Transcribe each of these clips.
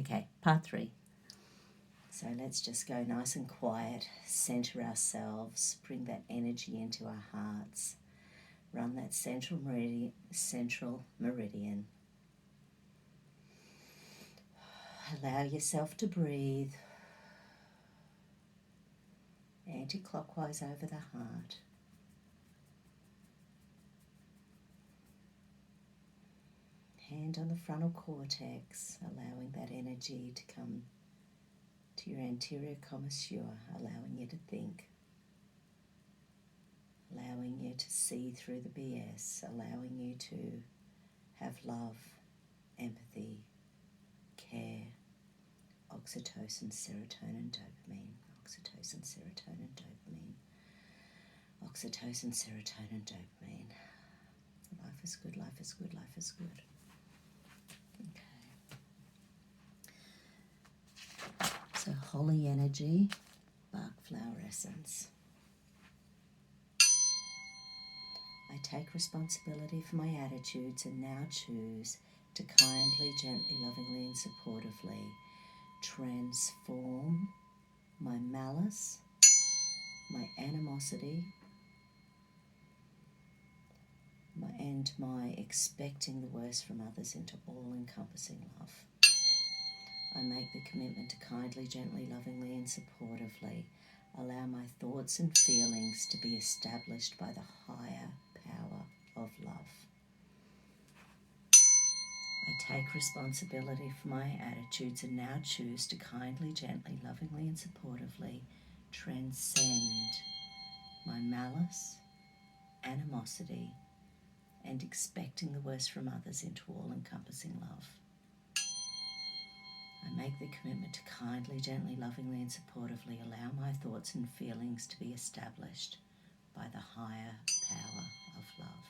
Okay, part 3. So let's just go nice and quiet, center ourselves, bring that energy into our hearts, run that central meridian. Allow yourself to breathe anti-clockwise over the heart. Hand on the frontal cortex, allowing that energy to come to your anterior commissure, allowing you to think, allowing you to see through the BS, allowing you to have love, empathy, care, oxytocin, serotonin, dopamine, oxytocin, serotonin, dopamine, oxytocin, serotonin, dopamine. Life is good, life is good, life is good. Okay. So holy energy, bark flower essence. I take responsibility for my attitudes and now choose to kindly, gently, lovingly and supportively transform my malice, my animosity, and my expecting the worst from others into all-encompassing love. I make the commitment to kindly, gently, lovingly and supportively allow my thoughts and feelings to be established by the higher power of love. I take responsibility for my attitudes and now choose to kindly, gently, lovingly and supportively transcend my malice, animosity, and expecting the worst from others into all-encompassing love. I make the commitment to kindly, gently, lovingly and supportively allow my thoughts and feelings to be established by the higher power of love.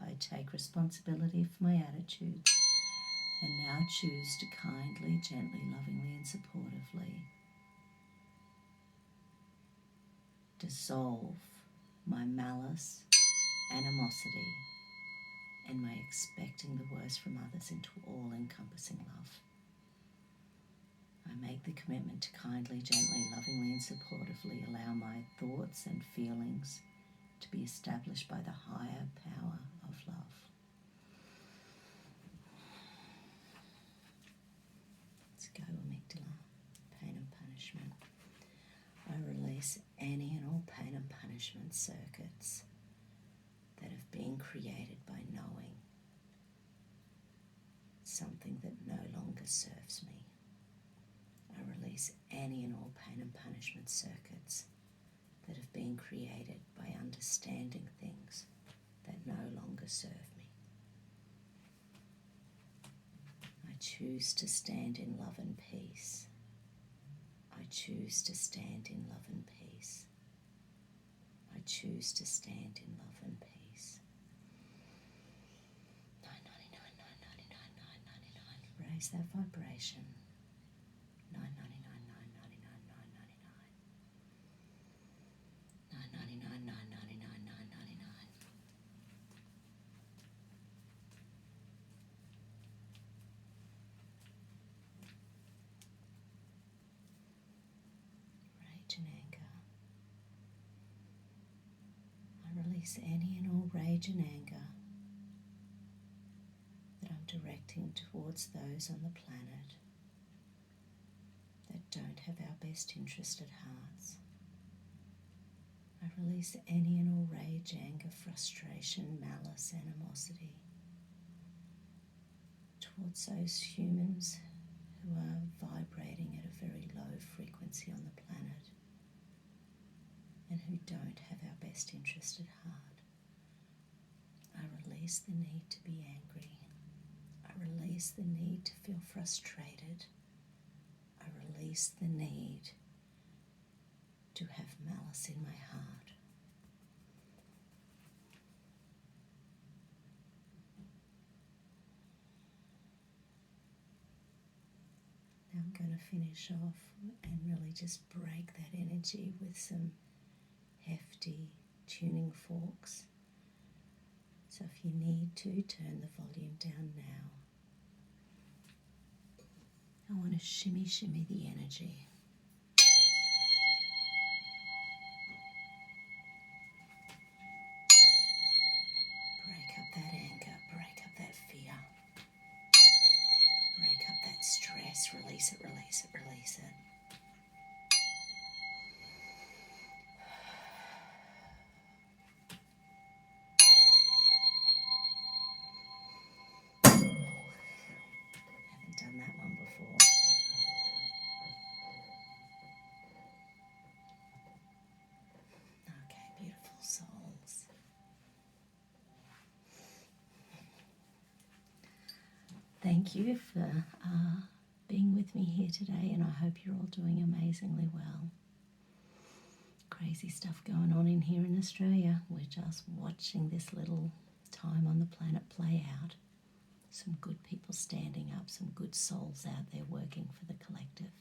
I take responsibility for my attitudes and now choose to kindly, gently, lovingly and supportively dissolve my malice, animosity, and my expecting the worst from others into all-encompassing love. I make the commitment to kindly, gently, lovingly and supportively allow my thoughts and feelings to be established by the higher power of love. Let's go, amygdala, pain and punishment. I release any and all pain and punishment circuits that have been created by knowing something that no longer serves me. I release any and all pain and punishment circuits that have been created by understanding things that no longer serve me. I choose to stand in love and peace. I choose to stand in love and peace. I choose to stand in love and peace. 999, 999, 999. Raise that vibration. 999, 999, 999. 999, 999, 999. Rage and anger. I release any and all rage and anger that I'm directing towards those on the planet that don't have our best interest at hearts. I release any and all rage, anger, frustration, malice, animosity towards those humans who are vibrating at a very low frequency on the planet and who don't have our best interest at heart. I release the need to be angry. I release the need to feel frustrated. I release the need to have malice in my heart. Now I'm going to finish off and really just break that energy with some hefty tuning forks. So if you need to, turn the volume down want to shimmy the energy. Break up that anger, break up that fear. Break up that stress, release it, release it, release it. Haven't done that one before. Okay, beautiful souls. Thank you for being with me here today, and I hope you're all doing amazingly well. Crazy stuff going on in here in Australia. We're just watching this little time on the planet play out. Some good people standing up, some good souls out there working for the collective.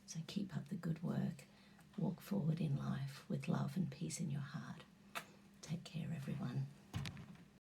So keep up the good work. Walk forward in life with love and peace in your heart.